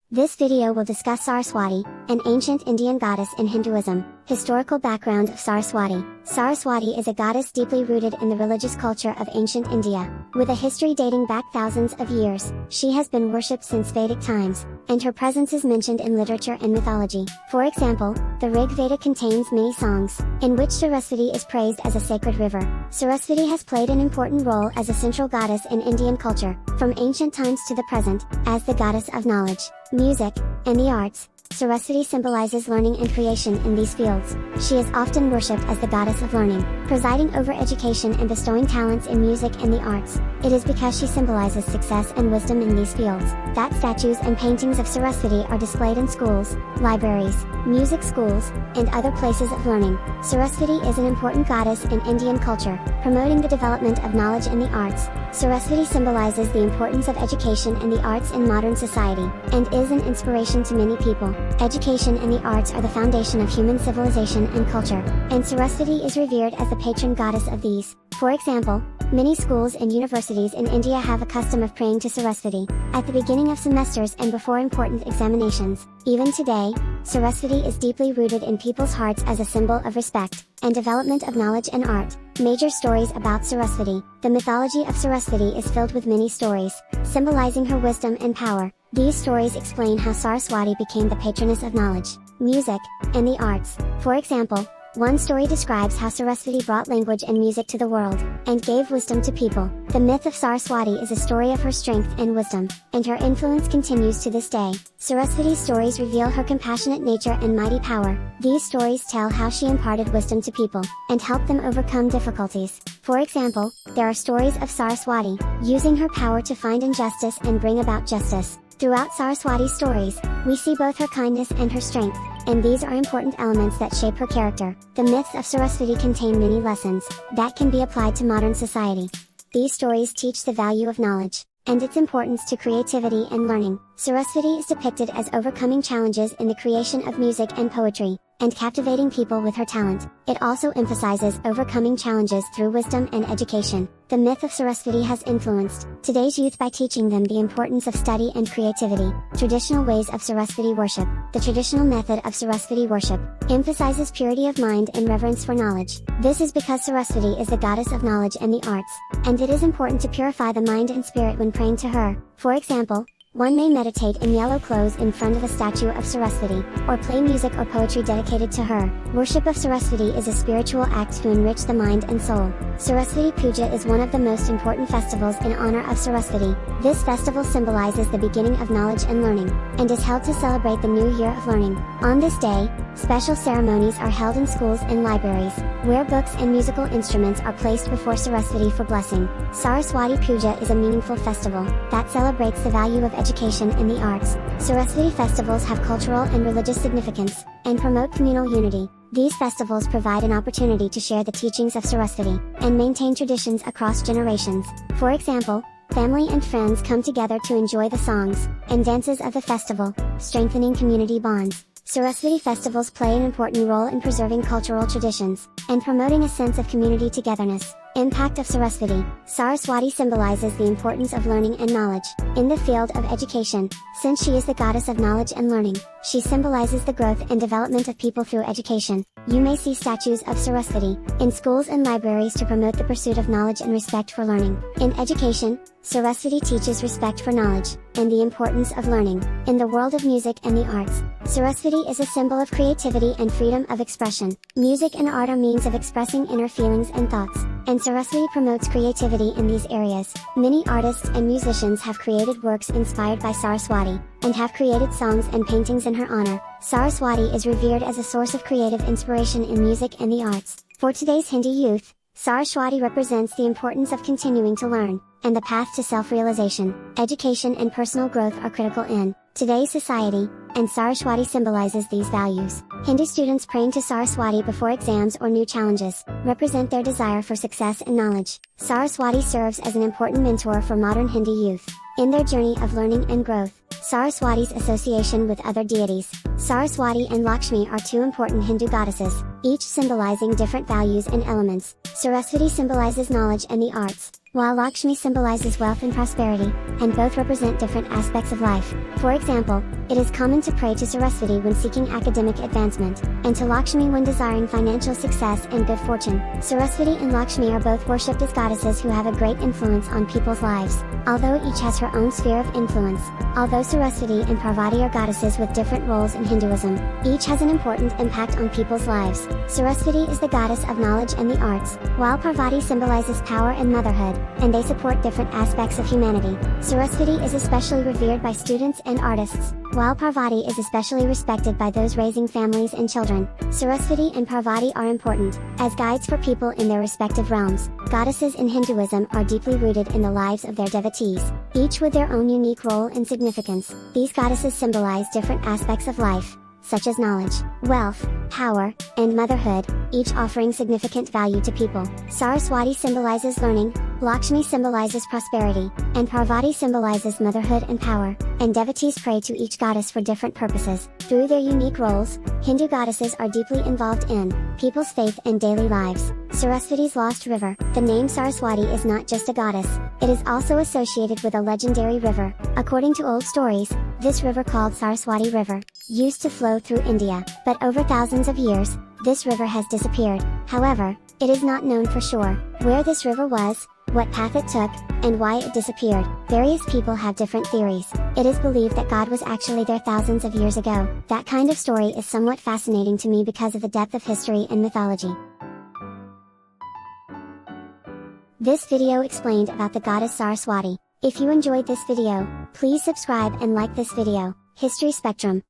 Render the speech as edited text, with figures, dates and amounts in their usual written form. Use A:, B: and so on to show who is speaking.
A: This video will discuss Saraswati, an ancient Indian goddess in Hinduism. Historical background of Saraswati. Saraswati is a goddess deeply rooted in the religious culture of ancient India. With a history dating back thousands of years, she has been worshipped since Vedic times, and her presence is mentioned in literature and mythology. For example, the Rig Veda contains many songs, in which Saraswati is praised as a sacred river. Saraswati has played an important role as a central goddess in Indian culture, from ancient times to the present, as the goddess of knowledge, music, and the arts. Saraswati symbolizes learning and creation in these fields. She is often worshipped as the goddess of learning, presiding over education and bestowing talents in music and the arts. It is because she symbolizes success and wisdom in these fields that statues and paintings of Saraswati are displayed in schools, libraries, music schools, and other places of learning. Saraswati is an important goddess in Indian culture, promoting the development of knowledge in the arts. Saraswati symbolizes the importance of education and the arts in modern society, and is an inspiration to many people. Education and the arts are the foundation of human civilization and culture, and Saraswati is revered as the patron goddess of these. For example, many schools and universities in India have a custom of praying to Saraswati at the beginning of semesters and before important examinations. Even today, Saraswati is deeply rooted in people's hearts as a symbol of respect and development of knowledge and art. Major stories about Saraswati. The mythology of Saraswati is filled with many stories, symbolizing her wisdom and power. These stories explain how Saraswati became the patroness of knowledge, music, and the arts. For example, one story describes how Saraswati brought language and music to the world, and gave wisdom to people. The myth of Saraswati is a story of her strength and wisdom, and her influence continues to this day. Saraswati's stories reveal her compassionate nature and mighty power. These stories tell how she imparted wisdom to people, and helped them overcome difficulties. For example, there are stories of Saraswati, using her power to find injustice and bring about justice. Throughout Saraswati's stories, we see both her kindness and her strength, and these are important elements that shape her character. The myths of Saraswati contain many lessons that can be applied to modern society. These stories teach the value of knowledge, and its importance to creativity and learning. Saraswati is depicted as overcoming challenges in the creation of music and poetry, and captivating people with her talent. It also emphasizes overcoming challenges through wisdom and education. The myth of Saraswati has influenced today's youth by teaching them the importance of study and creativity. Traditional ways of Saraswati worship. The traditional method of Saraswati worship emphasizes purity of mind and reverence for knowledge. This is because Saraswati is the goddess of knowledge and the arts, and it is important to purify the mind and spirit when praying to her. For example, one may meditate in yellow clothes in front of a statue of Saraswati, or play music or poetry dedicated to her. Worship of Saraswati is a spiritual act to enrich the mind and soul. Saraswati Puja is one of the most important festivals in honor of Saraswati. This festival symbolizes the beginning of knowledge and learning, and is held to celebrate the new year of learning. On this day, special ceremonies are held in schools and libraries, where books and musical instruments are placed before Saraswati for blessing. Saraswati Puja is a meaningful festival that celebrates the value of education and the arts. Saraswati festivals have cultural and religious significance, and promote communal unity. These festivals provide an opportunity to share the teachings of Saraswati, and maintain traditions across generations. For example, family and friends come together to enjoy the songs and dances of the festival, strengthening community bonds. Saraswati festivals play an important role in preserving cultural traditions, and promoting a sense of community togetherness. Impact of Saraswati. Saraswati symbolizes the importance of learning and knowledge in the field of education. Since she is the goddess of knowledge and learning, she symbolizes the growth and development of people through education. You may see statues of Saraswati in schools and libraries to promote the pursuit of knowledge and respect for learning. In education, Saraswati teaches respect for knowledge, and the importance of learning. In the world of music and the arts, Saraswati is a symbol of creativity and freedom of expression. Music and art are means of expressing inner feelings and thoughts, and Saraswati promotes creativity in these areas. Many artists and musicians have created works inspired by Saraswati, and have created songs and paintings in her honor. Saraswati is revered as a source of creative inspiration in music and the arts. For today's Hindu youth, Saraswati represents the importance of continuing to learn, and the path to self-realization. Education and personal growth are critical in today's society, and Saraswati symbolizes these values. Hindu students praying to Saraswati before exams or new challenges represent their desire for success and knowledge. Saraswati serves as an important mentor for modern Hindu youth. In their journey of learning and growth, Saraswati's association with other deities, Saraswati and Lakshmi are two important Hindu goddesses, each symbolizing different values and elements. Saraswati symbolizes knowledge and the arts, while Lakshmi symbolizes wealth and prosperity, and both represent different aspects of life. For example, it is common to pray to Saraswati when seeking academic advancement, and to Lakshmi when desiring financial success and good fortune. Saraswati and Lakshmi are both worshipped as goddesses who have a great influence on people's lives, although each has her own sphere of influence. Although Saraswati and Parvati are goddesses with different roles in Hinduism, each has an important impact on people's lives. Saraswati is the goddess of knowledge and the arts, while Parvati symbolizes power and motherhood, and they support different aspects of humanity. Saraswati is especially revered by students and artists, while Parvati is especially respected by those raising families and children. Saraswati and Parvati are important as guides for people in their respective realms. Goddesses in Hinduism are deeply rooted in the lives of their devotees, each with their own unique role and significance. These goddesses symbolize different aspects of life, such as knowledge, wealth, power, and motherhood, each offering significant value to people. Saraswati symbolizes learning, Lakshmi symbolizes prosperity, and Parvati symbolizes motherhood and power, and devotees pray to each goddess for different purposes. Through their unique roles, Hindu goddesses are deeply involved in people's faith and daily lives. Saraswati's lost river. The name Saraswati is not just a goddess, it is also associated with a legendary river. According to old stories, this river called Saraswati River used to flow through India, but over thousands of years, this river has disappeared. However, it is not known for sure where this river was, what path it took, and why it disappeared. Various people have different theories. It is believed that God was actually there thousands of years ago. That kind of story is somewhat fascinating to me because of the depth of history and mythology. This video explained about the goddess Saraswati. If you enjoyed this video, please subscribe and like this video. History Spectrum.